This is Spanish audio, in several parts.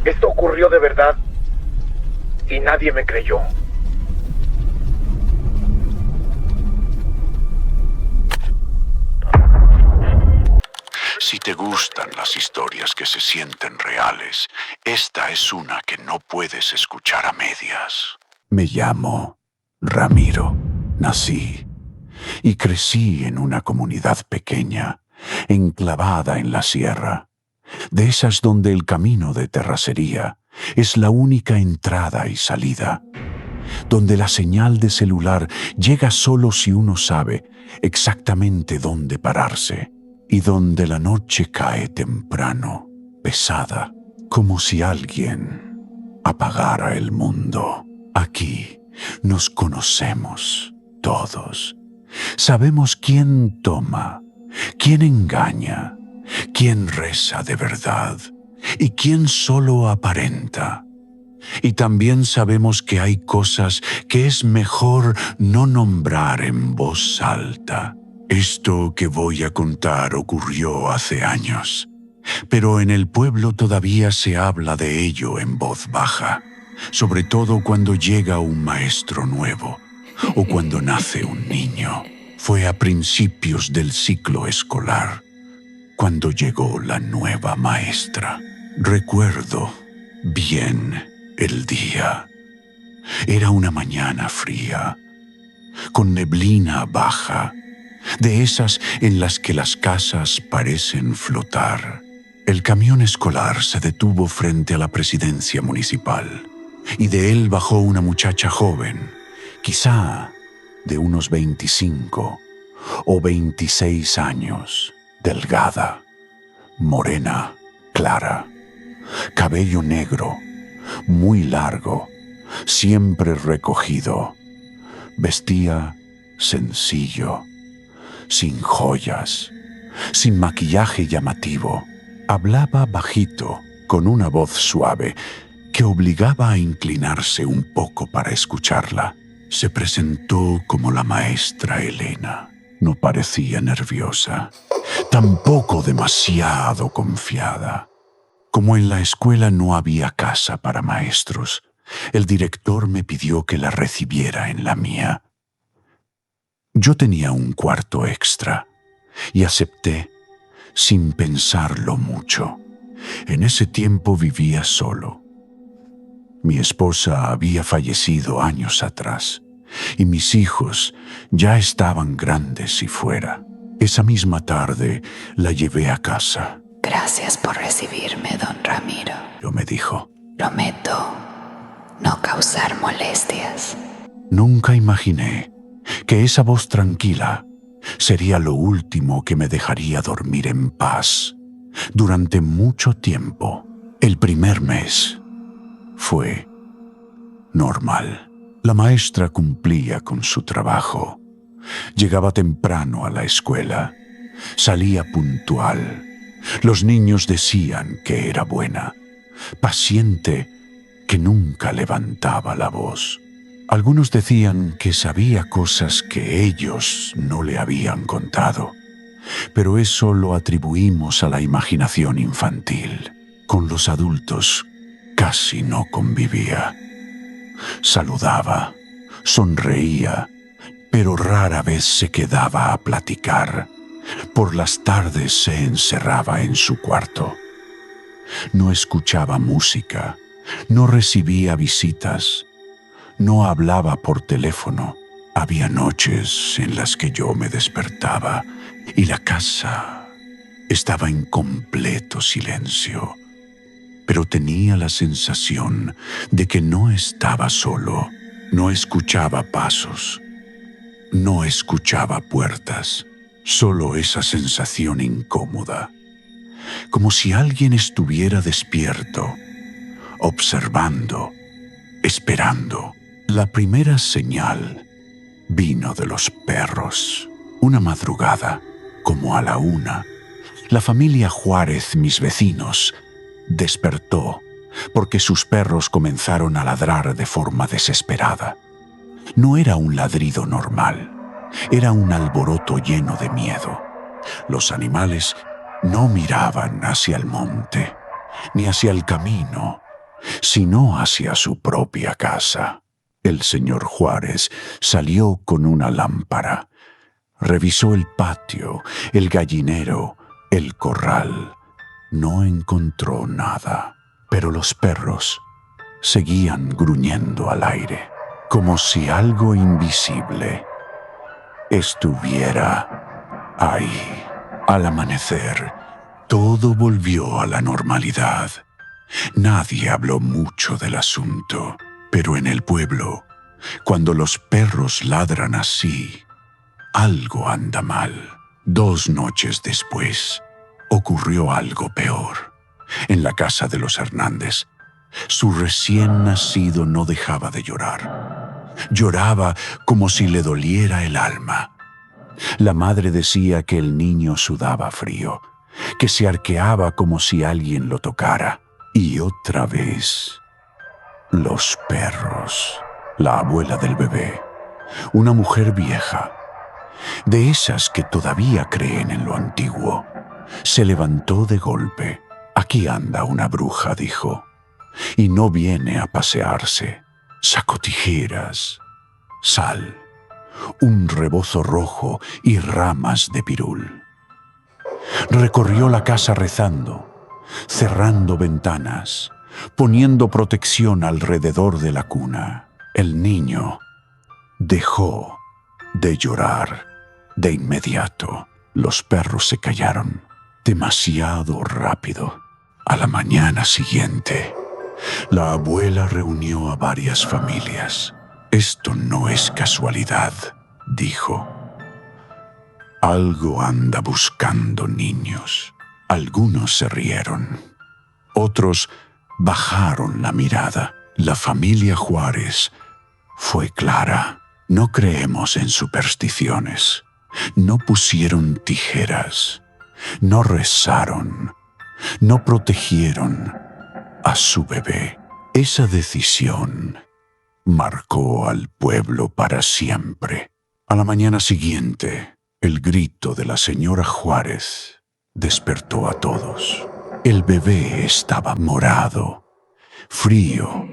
Esto ocurrió de verdad y nadie me creyó. Si te gustan las historias que se sienten reales, esta es una que no puedes escuchar a medias. Me llamo Ramiro. Nací y crecí en una comunidad pequeña, enclavada en la sierra, de esas donde el camino de terracería es la única entrada y salida, donde la señal de celular llega solo si uno sabe exactamente dónde pararse, y donde la noche cae temprano, pesada, como si alguien apagara el mundo. Aquí nos conocemos todos. Sabemos quién toma, quién engaña, quién reza de verdad y quién solo aparenta. Y también sabemos que hay cosas que es mejor no nombrar en voz alta. Esto que voy a contar ocurrió hace años, pero en el pueblo todavía se habla de ello en voz baja, sobre todo cuando llega un maestro nuevo o cuando nace un niño. Fue a principios del ciclo escolar, cuando llegó la nueva maestra. Recuerdo bien el día. Era una mañana fría, con neblina baja, de esas en las que las casas parecen flotar. El camión escolar se detuvo frente a la presidencia municipal, y de él bajó una muchacha joven, quizá de unos 25 o 26 años, delgada, morena, clara, cabello negro, muy largo, siempre recogido. Vestía sencillo, sin joyas, sin maquillaje llamativo. Hablaba bajito, con una voz suave, que obligaba a inclinarse un poco para escucharla. Se presentó como la maestra Elena. No parecía nerviosa, tampoco demasiado confiada. Como en la escuela no había casa para maestros, el director me pidió que la recibiera en la mía. Yo tenía un cuarto extra y acepté sin pensarlo mucho. En ese tiempo vivía solo. Mi esposa había fallecido años atrás y mis hijos ya estaban grandes y fuera. Esa misma tarde la llevé a casa. Gracias por recibirme, don Ramiro. Me dijo. Prometo no causar molestias. Nunca imaginé que esa voz tranquila sería lo último que me dejaría dormir en paz durante mucho tiempo. El primer mes fue normal. La maestra cumplía con su trabajo. Llegaba temprano a la escuela. Salía puntual. Los niños decían que era buena, paciente, que nunca levantaba la voz. Algunos decían que sabía cosas que ellos no le habían contado, pero eso lo atribuimos a la imaginación infantil. Con los adultos casi no convivía. Saludaba, sonreía, pero rara vez se quedaba a platicar. Por las tardes se encerraba en su cuarto. No escuchaba música, no recibía visitas, no hablaba por teléfono. Había noches en las que yo me despertaba y la casa estaba en completo silencio, pero tenía la sensación de que no estaba solo. No escuchaba pasos, no escuchaba puertas, solo esa sensación incómoda, como si alguien estuviera despierto, observando, esperando. La primera señal vino de los perros. Una madrugada, como a la 1, la familia Juárez, mis vecinos, despertó porque sus perros comenzaron a ladrar de forma desesperada. No era un ladrido normal, era un alboroto lleno de miedo. Los animales no miraban hacia el monte, ni hacia el camino, sino hacia su propia casa. El señor Juárez salió con una lámpara. Revisó el patio, el gallinero, el corral. No encontró nada, pero los perros seguían gruñendo al aire, como si algo invisible estuviera ahí. Al amanecer, todo volvió a la normalidad. Nadie habló mucho del asunto, pero en el pueblo, cuando los perros ladran así, algo anda mal. 2 noches después, ocurrió algo peor. En la casa de los Hernández, su recién nacido no dejaba de llorar. Lloraba como si le doliera el alma. La madre decía que el niño sudaba frío, que se arqueaba como si alguien lo tocara. Y otra vez, los perros. La abuela del bebé, una mujer vieja, de esas que todavía creen en lo antiguo, se levantó de golpe. Aquí anda una bruja, dijo, y no viene a pasearse. Sacó tijeras, sal, un rebozo rojo y ramas de pirul. Recorrió la casa rezando, cerrando ventanas, poniendo protección alrededor de la cuna. El niño dejó de llorar de inmediato. Los perros se callaron demasiado rápido. A la mañana siguiente, la abuela reunió a varias familias. Esto no es casualidad, dijo. Algo anda buscando niños. Algunos se rieron. Otros bajaron la mirada. La familia Juárez fue clara. No creemos en supersticiones. No pusieron tijeras. No rezaron. No protegieron a su bebé. Esa decisión marcó al pueblo para siempre. A la mañana siguiente, el grito de la señora Juárez despertó a todos. El bebé estaba morado, frío,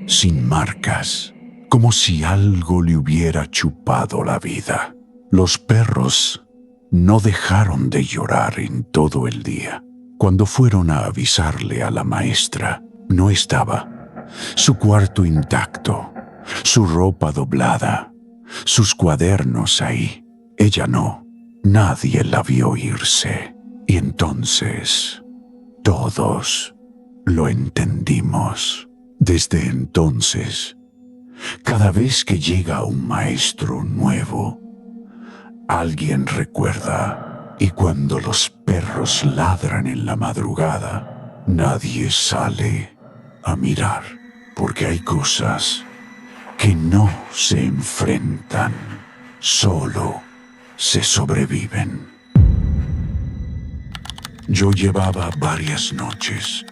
sin marcas, como si algo le hubiera chupado la vida. Los perros no dejaron de llorar en todo el día. Cuando fueron a avisarle a la maestra, no estaba. Su cuarto intacto, su ropa doblada, sus cuadernos ahí. Ella no. Nadie la vio irse. Y entonces, todos lo entendimos. Desde entonces, cada vez que llega un maestro nuevo, alguien recuerda. Y cuando los perros ladran en la madrugada, nadie sale a mirar, porque hay cosas que no se enfrentan, solo se sobreviven. Yo llevaba varias noches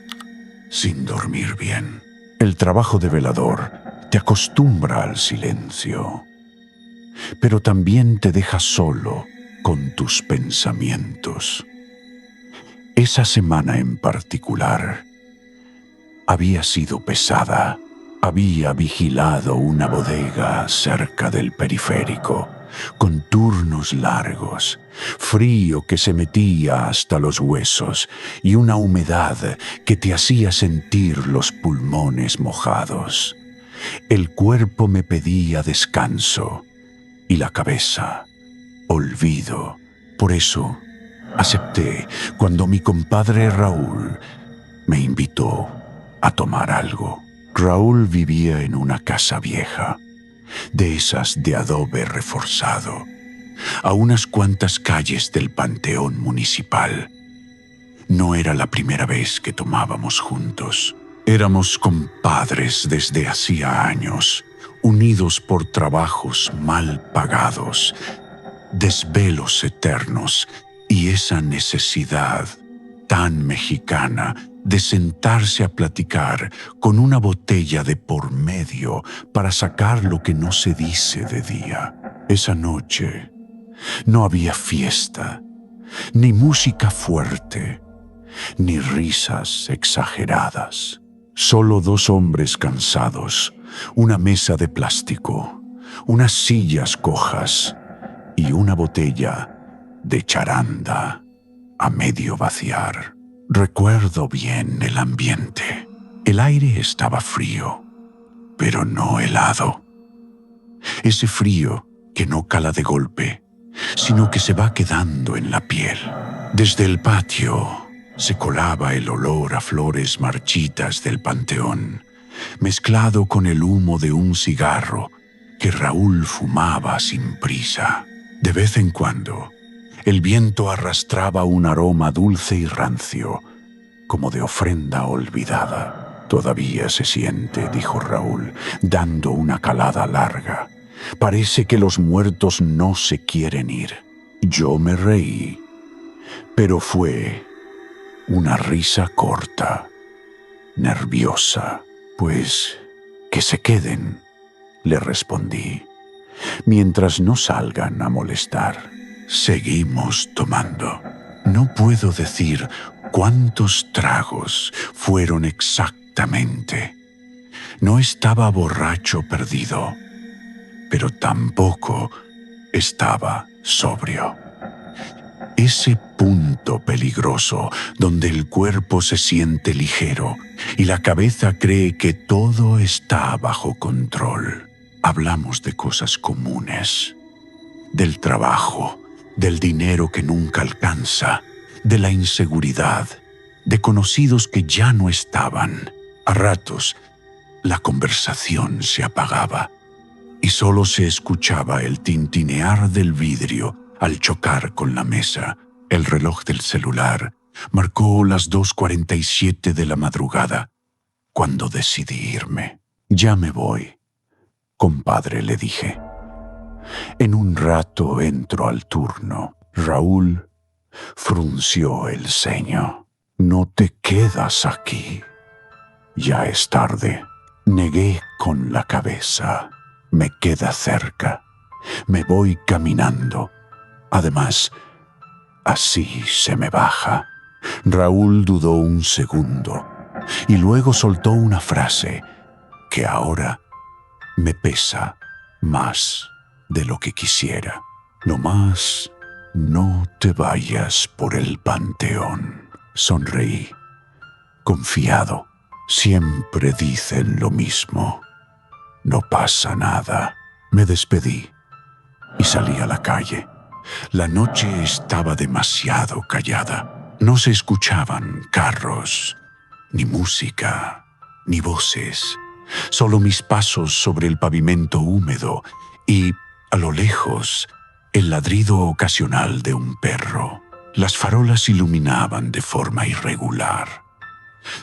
sin dormir bien. El trabajo de velador te acostumbra al silencio, pero también te deja solo con tus pensamientos. Esa semana en particular había sido pesada. Había vigilado una bodega cerca del periférico, con turnos largos, frío que se metía hasta los huesos y una humedad que te hacía sentir los pulmones mojados. El cuerpo me pedía descanso y la cabeza olvido. Por eso acepté cuando mi compadre Raúl me invitó a tomar algo. Raúl vivía en una casa vieja, de esas de adobe reforzado, a unas cuantas calles del Panteón Municipal. No era la primera vez que tomábamos juntos. Éramos compadres desde hacía años, unidos por trabajos mal pagados, desvelos eternos y esa necesidad tan mexicana de sentarse a platicar con una botella de por medio para sacar lo que no se dice de día. Esa noche no había fiesta, ni música fuerte, ni risas exageradas. Solo dos hombres cansados, una mesa de plástico, unas sillas cojas y una botella de charanda a medio vaciar. Recuerdo bien el ambiente. El aire estaba frío, pero no helado. Ese frío que no cala de golpe, sino que se va quedando en la piel. Desde el patio se colaba el olor a flores marchitas del panteón, mezclado con el humo de un cigarro que Raúl fumaba sin prisa. De vez en cuando, el viento arrastraba un aroma dulce y rancio, como de ofrenda olvidada. «Todavía se siente», dijo Raúl, dando una calada larga. «Parece que los muertos no se quieren ir». Yo me reí, pero fue una risa corta, nerviosa. «Pues que se queden», le respondí, «mientras no salgan a molestar». Seguimos tomando. No puedo decir cuántos tragos fueron exactamente. No estaba borracho perdido, pero tampoco estaba sobrio. Ese punto peligroso donde el cuerpo se siente ligero y la cabeza cree que todo está bajo control. Hablamos de cosas comunes, del trabajo, del dinero que nunca alcanza, de la inseguridad, de conocidos que ya no estaban. A ratos, la conversación se apagaba y solo se escuchaba el tintinear del vidrio al chocar con la mesa. El reloj del celular marcó las 2:47 de la madrugada cuando decidí irme. «Ya me voy, compadre», le dije. «En un rato entro al turno». Raúl frunció el ceño. «No te quedas aquí. Ya es tarde». Negué con la cabeza. «Me queda cerca. Me voy caminando. Además, así se me baja». Raúl dudó un segundo y luego soltó una frase que ahora me pesa más de lo que quisiera. «Nomás no te vayas por el panteón». Sonreí, confiado. Siempre dicen lo mismo. No pasa nada. Me despedí y salí a la calle. La noche estaba demasiado callada. No se escuchaban carros, ni música, ni voces. Solo mis pasos sobre el pavimento húmedo y, a lo lejos, el ladrido ocasional de un perro. Las farolas iluminaban de forma irregular,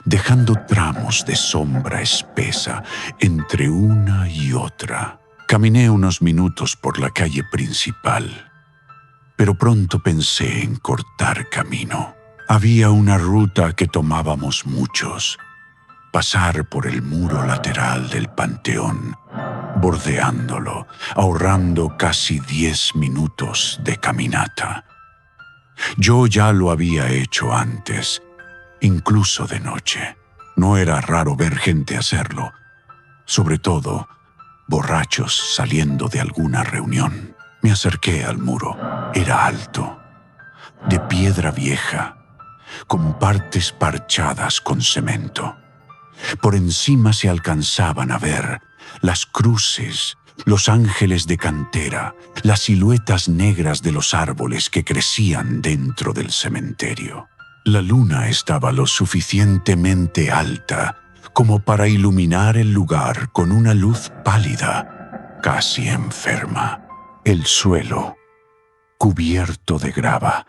dejando tramos de sombra espesa entre una y otra. Caminé unos minutos por la calle principal, pero pronto pensé en cortar camino. Había una ruta que tomábamos muchos: pasar por el muro lateral del panteón, bordeándolo, ahorrando casi 10 minutos de caminata. Yo ya lo había hecho antes, incluso de noche. No era raro ver gente hacerlo, sobre todo borrachos saliendo de alguna reunión. Me acerqué al muro. Era alto, de piedra vieja, con partes parchadas con cemento. Por encima se alcanzaban a ver las cruces, los ángeles de cantera, las siluetas negras de los árboles que crecían dentro del cementerio. La luna estaba lo suficientemente alta como para iluminar el lugar con una luz pálida, casi enferma. El suelo, cubierto de grava,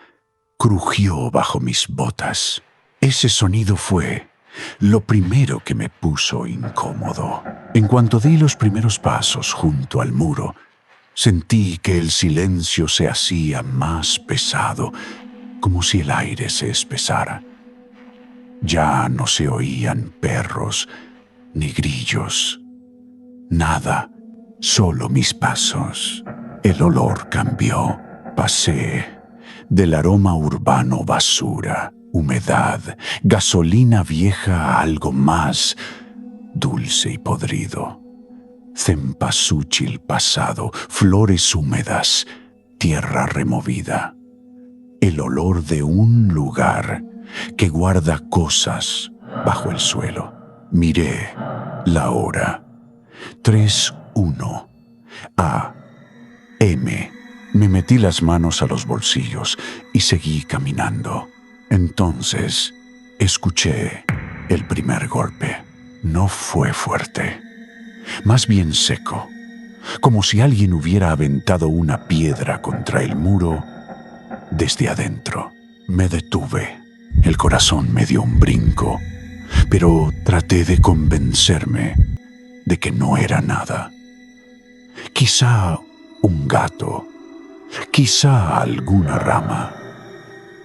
crujió bajo mis botas. Ese sonido fue lo primero que me puso incómodo. En cuanto di los primeros pasos junto al muro, sentí que el silencio se hacía más pesado, como si el aire se espesara. Ya no se oían perros ni grillos. Nada, solo mis pasos. El olor cambió. Pasé del aroma urbano basura humedad, gasolina vieja a algo más dulce y podrido. Cempasúchil pasado, flores húmedas, tierra removida. El olor de un lugar que guarda cosas bajo el suelo. Miré la hora. 3:1 AM. Me metí las manos a los bolsillos y seguí caminando. Entonces, escuché el primer golpe. No fue fuerte, más bien seco, como si alguien hubiera aventado una piedra contra el muro desde adentro. Me detuve. El corazón me dio un brinco, pero traté de convencerme de que no era nada. Quizá un gato, quizá alguna rama.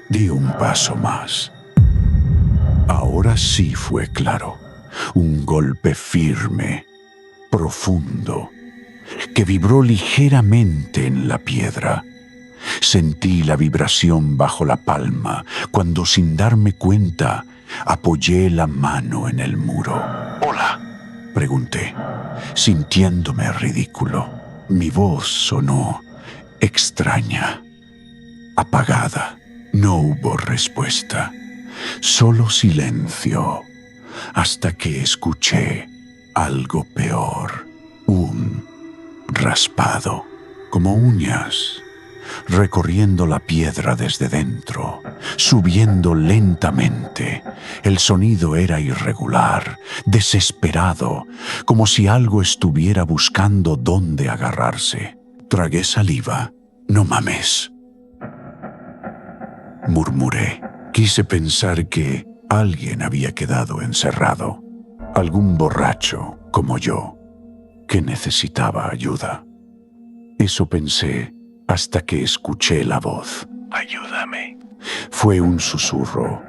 Di un paso más. Ahora sí fue claro. Un golpe firme, profundo, que vibró ligeramente en la piedra. Sentí la vibración bajo la palma cuando, sin darme cuenta, apoyé la mano en el muro. «¿Hola?», pregunté, sintiéndome ridículo. Mi voz sonó extraña, apagada. No hubo respuesta, solo silencio, hasta que escuché algo peor. Un raspado, como uñas, recorriendo la piedra desde dentro, subiendo lentamente. El sonido era irregular, desesperado, como si algo estuviera buscando dónde agarrarse. Tragué saliva. «No mames», murmuré. Quise pensar que alguien había quedado encerrado, algún borracho como yo, que necesitaba ayuda. Eso pensé hasta que escuché la voz. «Ayúdame». Fue un susurro,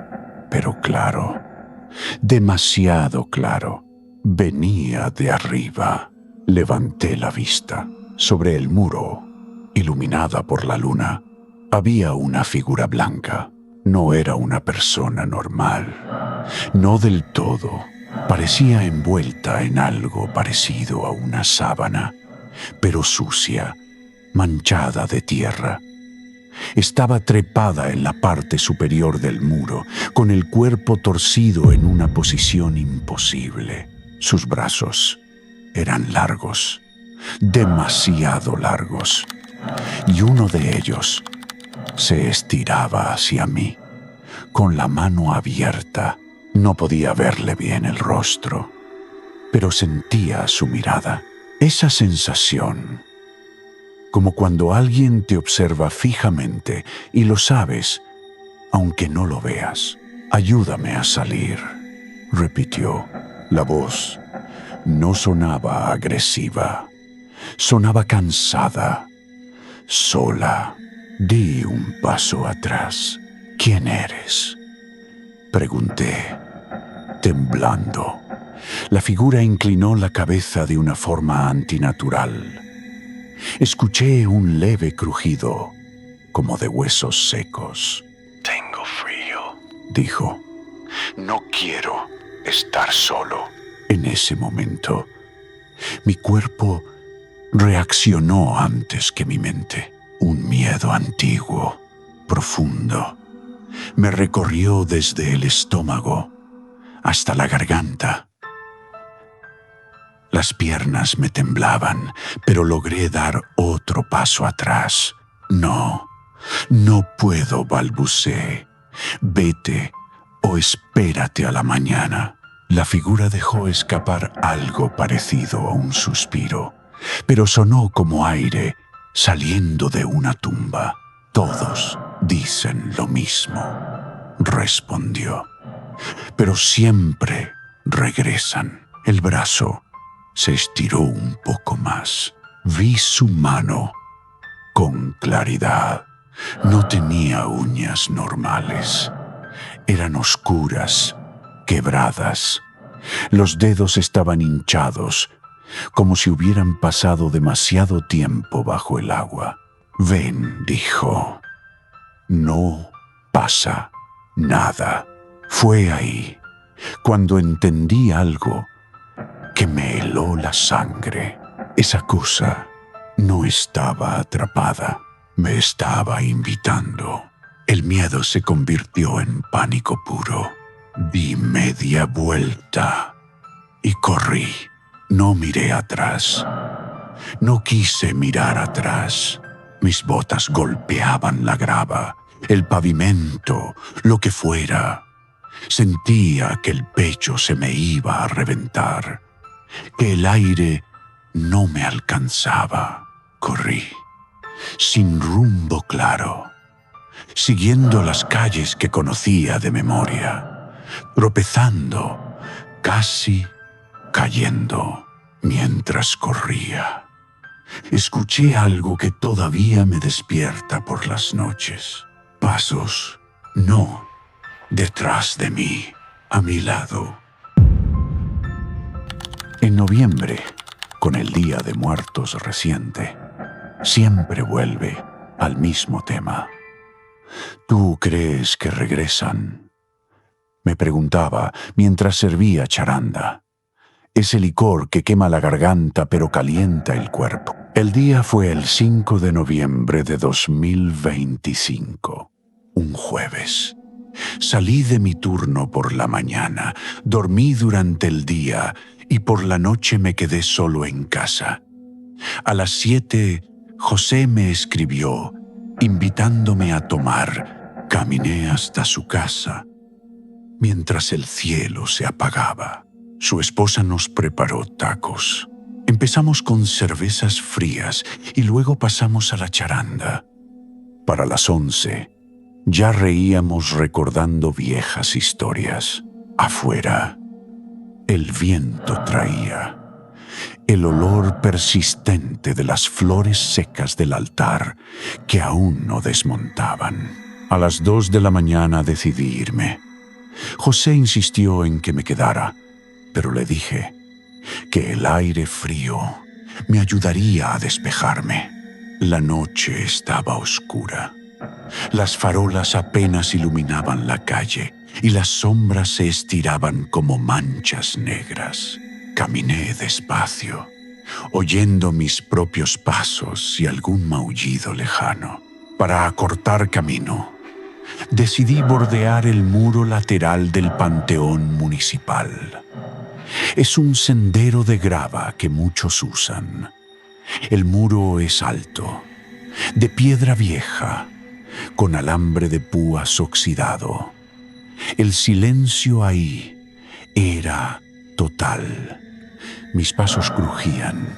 pero claro, demasiado claro. Venía de arriba. Levanté la vista. Sobre el muro, iluminada por la luna, había una figura blanca. No era una persona normal. No del todo. Parecía envuelta en algo parecido a una sábana, pero sucia, manchada de tierra. Estaba trepada en la parte superior del muro, con el cuerpo torcido en una posición imposible. Sus brazos eran largos, demasiado largos, y uno de ellos se estiraba hacia mí, con la mano abierta. No podía verle bien el rostro, pero sentía su mirada. Esa sensación, como cuando alguien te observa fijamente y lo sabes, aunque no lo veas. «Ayúdame a salir», repitió. La voz no sonaba agresiva, sonaba cansada, sola. Di un paso atrás. «¿Quién eres?», pregunté, temblando. La figura inclinó la cabeza de una forma antinatural. Escuché un leve crujido, como de huesos secos. «Tengo frío», dijo. «No quiero estar solo». En ese momento, mi cuerpo reaccionó antes que mi mente. Un miedo antiguo, profundo, me recorrió desde el estómago hasta la garganta. Las piernas me temblaban, pero logré dar otro paso atrás. «No, no puedo», balbuceé. «Vete o espérate a la mañana». La figura dejó escapar algo parecido a un suspiro, pero sonó como aire saliendo de una tumba. «Todos dicen lo mismo», respondió, «pero siempre regresan». El brazo se estiró un poco más. Vi su mano con claridad. No tenía uñas normales. Eran oscuras, quebradas. Los dedos estaban hinchados, como si hubieran pasado demasiado tiempo bajo el agua. «Ven», dijo. «No pasa Nada. Fue ahí, cuando entendí algo que me heló la sangre. Esa cosa no estaba atrapada, me estaba invitando. El miedo se convirtió en pánico puro. Di media vuelta y corrí. No miré atrás. No quise mirar atrás. Mis botas golpeaban la grava, el pavimento, lo que fuera. Sentía que el pecho se me iba a reventar, que el aire no me alcanzaba. Corrí, sin rumbo claro, siguiendo las calles que conocía de memoria, tropezando, casi cayendo mientras corría. Escuché algo que todavía me despierta por las noches. Pasos, no, detrás de mí, a mi lado. En noviembre, con el Día de Muertos reciente, siempre vuelve al mismo tema. ¿Tú crees que regresan?, me preguntaba mientras servía charanda. Ese licor que quema la garganta pero calienta el cuerpo. El día fue el 5 de noviembre de 2025, un jueves. Salí de mi turno por la mañana, dormí durante el día y por la noche me quedé solo en casa. A las 7, José me escribió, invitándome a tomar. Caminé hasta su casa, mientras el cielo se apagaba. Su esposa nos preparó tacos. Empezamos con cervezas frías y luego pasamos a la charanda. Para las 11, ya reíamos recordando viejas historias. Afuera, el viento traía el olor persistente de las flores secas del altar que aún no desmontaban. A las 2 de la mañana decidí irme. José insistió en que me quedara, pero le dije que el aire frío me ayudaría a despejarme. La noche estaba oscura. Las farolas apenas iluminaban la calle y las sombras se estiraban como manchas negras. Caminé despacio, oyendo mis propios pasos y algún maullido lejano. Para acortar camino, decidí bordear el muro lateral del Panteón Municipal. Es un sendero de grava que muchos usan. El muro es alto, de piedra vieja, con alambre de púas oxidado. El silencio ahí era total. Mis pasos crujían.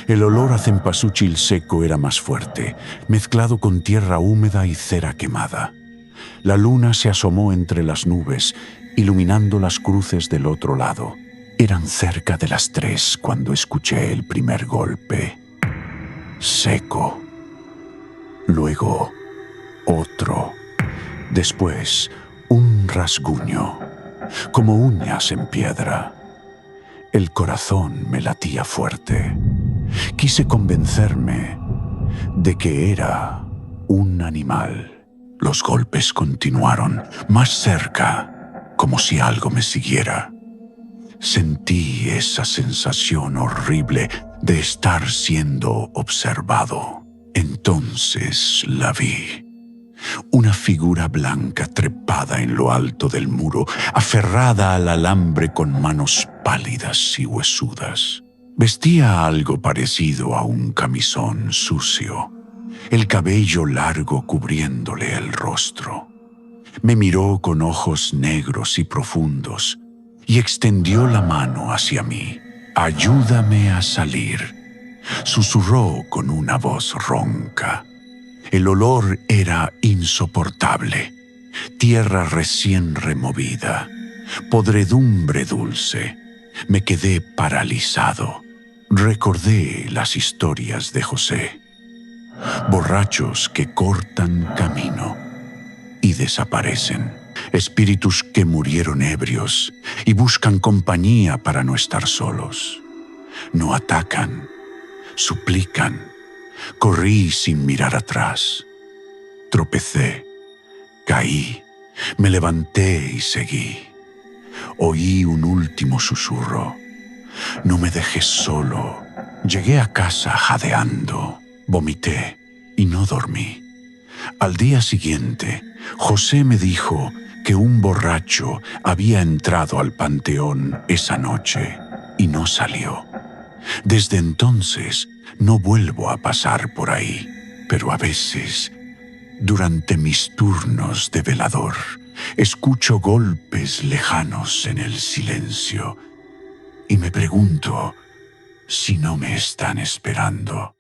El olor a cempasúchil seco era más fuerte, mezclado con tierra húmeda y cera quemada. La luna se asomó entre las nubes, iluminando las cruces del otro lado. Eran cerca de las 3 cuando escuché el primer golpe. Seco. Luego, otro. Después, un rasguño, como uñas en piedra. El corazón me latía fuerte. Quise convencerme de que era un animal. Los golpes continuaron, más cerca, como si algo me siguiera. Sentí esa sensación horrible de estar siendo observado. Entonces la vi. Una figura blanca trepada en lo alto del muro, aferrada al alambre con manos pálidas y huesudas. Vestía algo parecido a un camisón sucio, el cabello largo cubriéndole el rostro. Me miró con ojos negros y profundos y extendió la mano hacia mí. «Ayúdame a salir», susurró con una voz ronca. El olor era insoportable. Tierra recién removida, podredumbre dulce. Me quedé paralizado. Recordé las historias de José. Borrachos que cortan camino y desaparecen. Espíritus que murieron ebrios y buscan compañía para no estar solos. No atacan, suplican. Corrí sin mirar atrás. Tropecé, caí Me levanté y seguí. Oí un último susurro. No me dejes solo. Llegué a casa jadeando, vomité y no dormí. Al día siguiente, José me dijo que un borracho había entrado al panteón esa noche y no salió. Desde entonces no vuelvo a pasar por ahí, pero a veces, durante mis turnos de velador, escucho golpes lejanos en el silencio y me pregunto si no me están esperando.